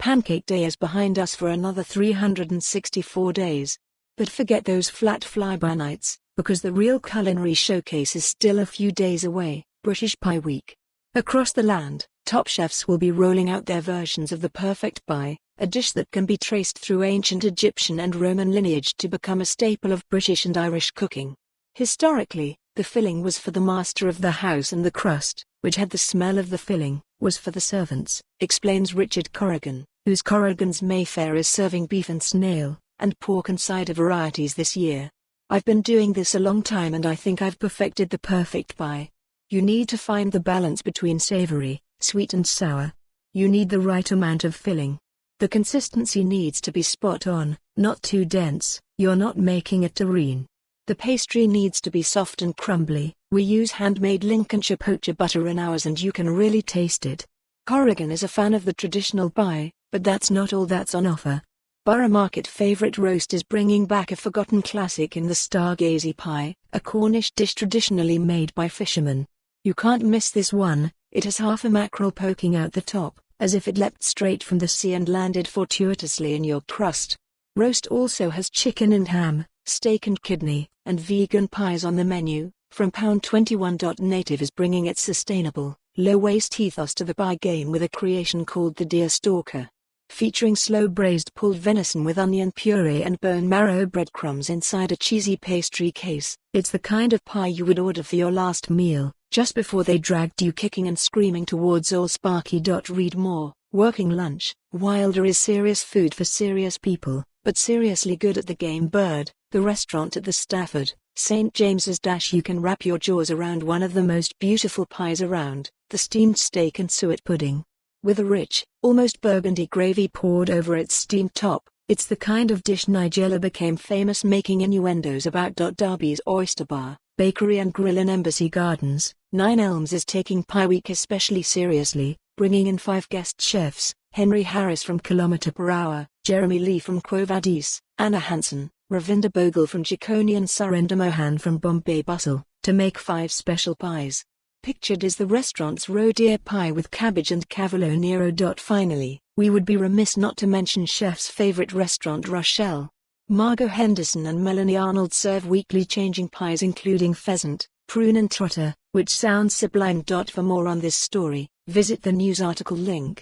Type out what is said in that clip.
Pancake Day is behind us for another 364 days. But forget those flat flyby nights, because the real culinary showcase is still a few days away, British Pie Week. Across the land, top chefs will be rolling out their versions of the perfect pie, a dish that can be traced through ancient Egyptian and Roman lineage to become a staple of British and Irish cooking. Historically, the filling was for the master of the house and the crust, which had the smell of the filling, was for the servants, explains Richard Corrigan, whose Corrigan's Mayfair is serving beef and snail, and pork and cider varieties this year. I've been doing this a long time and I think I've perfected the perfect pie. You need to find the balance between savoury, sweet and sour. You need the right amount of filling. The consistency needs to be spot on, not too dense, you're not making a terrine. The pastry needs to be soft and crumbly. We use handmade Lincolnshire poacher butter in ours and you can really taste it. Corrigan is a fan of the traditional pie, but that's not all that's on offer. Borough Market favourite roast is bringing back a forgotten classic in the Stargazey pie, a Cornish dish traditionally made by fishermen. You can't miss this one. It has half a mackerel poking out the top, as if it leapt straight from the sea and landed fortuitously in your crust. Roast also has chicken and ham, steak and kidney, and vegan pies on the menu. From £21. Native is bringing its sustainable, low-waste ethos to the pie game with a creation called the Deer Stalker. Featuring slow-braised pulled venison with onion purée and bone marrow breadcrumbs inside a cheesy pastry case. It's the kind of pie you would order for your last meal, just before they dragged you kicking and screaming towards Ol Sparky.Read more. Working lunch. Wilder is serious food for serious people, but seriously good at the Game Bird, the restaurant at the Stafford, St James's. You can wrap your jaws around one of the most beautiful pies around, the steamed steak and suet pudding. With a rich, almost burgundy gravy poured over its steamed top, it's the kind of dish Nigella became famous making innuendos about. Derby's Oyster Bar, Bakery and Grill in Embassy Gardens, Nine Elms is taking Pie Week especially seriously, bringing in 5 guest chefs, Henry Harris from Kilometre Per Hour, Jeremy Lee from Quo Vadis, Anna Hansen, Ravinder Bogle from Jikoni and Surinder Mohan from Bombay Bustle, to make 5 special pies. Pictured is the restaurant's roe deer pie with cabbage and cavolo nero. Finally, we would be remiss not to mention chef's favourite restaurant Rochelle. Margot Henderson and Melanie Arnold serve weekly changing pies including pheasant, prune and trotter, which sounds sublime. For more on this story, visit the news article link.